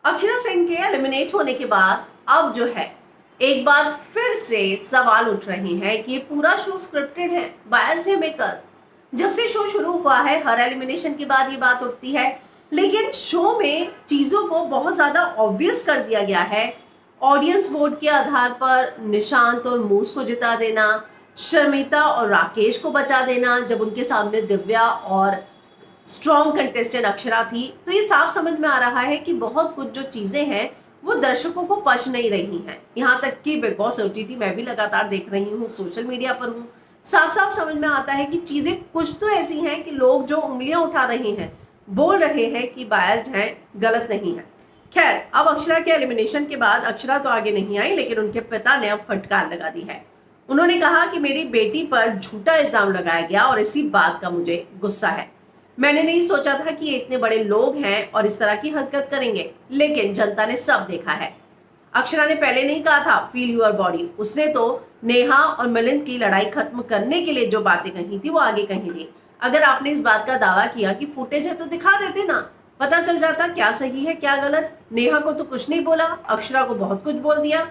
अक्षरा सिंह के एलिमिनेट होने के बाद अब जो है एक बार फिर से सवाल उठ रहे हैं कि ये पूरा शो स्क्रिप्टेड है, बायस्ड है मेकर्स। जब से शो शुरू हुआ है हर एलिमिनेशन के बाद ये बात उठती है, लेकिन शो में चीजों को बहुत ज्यादा ऑब्वियस कर दिया गया है। ऑडियंस वोट के आधार पर निशांत और मूस को जिता देना, शर्मिता और राकेश को बचा देना जब उनके सामने दिव्या और स्ट्रॉन्ग कंटेस्टेंट अक्षरा थी। तो ये साफ समझ में आ रहा है कि बहुत कुछ जो चीजें हैं वो दर्शकों को पच नहीं रही हैं। यहाँ तक कि बिग बॉस ओटीटी मैं भी लगातार देख रही हूँ, सोशल मीडिया पर हूँ, साफ साफ समझ में आता है कि चीजें कुछ तो ऐसी हैं कि लोग जो उंगलियां उठा रहे हैं, बोल रहे हैं कि बायस्ड हैं, गलत नहीं है। खैर, अब अक्षरा के एलिमिनेशन के बाद अक्षरा तो आगे नहीं आई, लेकिन उनके पिता ने अब फटकार लगा दी है। उन्होंने कहा कि मेरी बेटी पर झूठा इल्जाम लगाया गया और इसी बात का मुझे गुस्सा है। मैंने नहीं सोचा था कि ये इतने बड़े लोग हैं और इस तरह की हरकत करेंगे, लेकिन जनता ने सब देखा है। अक्षरा ने पहले नहीं कहा था फील यूर बॉडी, उसने तो नेहा और मिलिंद की लड़ाई खत्म करने के लिए जो बातें कही थी वो आगे कही थी। अगर आपने इस बात का दावा किया कि फुटेज है तो दिखा देते ना, पता चल जाता क्या सही है क्या गलत। नेहा को तो कुछ नहीं बोला, अक्षरा को बहुत कुछ बोल दिया।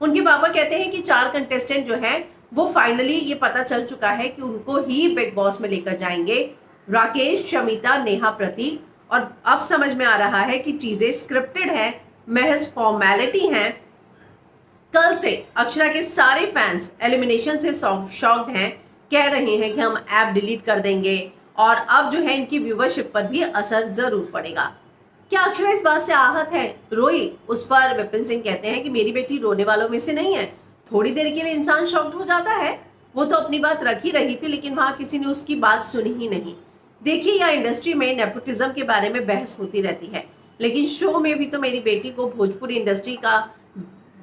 उनके पापा कहते हैं कि 4 कंटेस्टेंट जो हैं वो फाइनली ये पता चल चुका है कि उनको ही बिग बॉस में लेकर जाएंगे, राकेश, शमिता, नेहा, प्रतीक। और अब समझ में आ रहा है कि चीजें स्क्रिप्टेड है, महज फॉर्मेलिटी हैं। कल से अक्षरा के सारे फैंस एलिमिनेशन से शॉक्ड हैं, कह रहे हैं कि हम ऐप डिलीट कर देंगे और अब जो है इनकी व्यूवरशिप पर भी असर जरूर पड़ेगा। क्या अक्षरा इस बात से आहत है, रोई? उस पर विपिन सिंह कहते हैं कि मेरी बेटी रोने वालों में से नहीं है। थोड़ी देर के लिए इंसान शॉक्ड हो जाता है, वो तो अपनी बात रख ही रही थी, लेकिन वहां किसी ने उसकी बात सुनी ही नहीं। देखिए, यह इंडस्ट्री में नेपोटिज्म के बारे में बहस होती रहती है, लेकिन शो में भी तो मेरी बेटी को भोजपुरी इंडस्ट्री का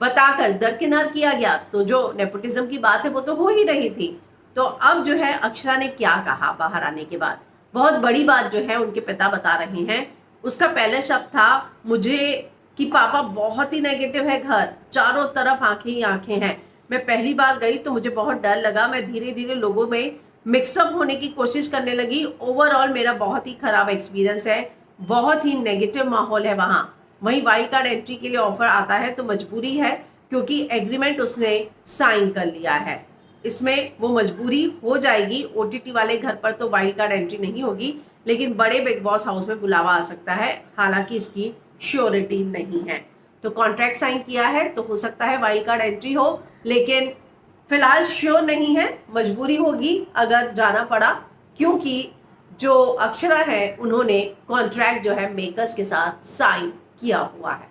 बताकर दरकिनार किया गया, तो जो नेपोटिज्म की बात है वो तो हो ही रही थी। तो अब जो है अक्षरा ने क्या कहा बाहर आने के बाद, बहुत बड़ी बात जो है उनके पिता बता रहे हैं। उसका पहले शब्द था मुझे कि पापा बहुत ही नेगेटिव है, घर चारों तरफ आंखें ही आंखें हैं। मैं पहली बार गई तो मुझे बहुत डर लगा, मैं धीरे धीरे लोगों में मिक्सअप होने की कोशिश करने लगी। ओवरऑल मेरा बहुत ही खराब एक्सपीरियंस है, बहुत ही नेगेटिव माहौल है वहाँ। वहीं वाइल्ड कार्ड एंट्री के लिए ऑफर आता है तो मजबूरी है, क्योंकि एग्रीमेंट उसने साइन कर लिया है, इसमें वो मजबूरी हो जाएगी। ओटीटी वाले घर पर तो वाइल्ड कार्ड एंट्री नहीं होगी, लेकिन बड़े बिग बॉस हाउस में बुलावा आ सकता है, हालांकि इसकी श्योरिटी नहीं है। तो कॉन्ट्रैक्ट साइन किया है तो हो सकता है वाइल्ड कार्ड एंट्री हो, लेकिन फिलहाल श्योर नहीं है, मजबूरी होगी अगर जाना पड़ा, क्योंकि जो अक्षरा है उन्होंने कॉन्ट्रैक्ट जो है मेकर्स के साथ साइन किया हुआ है।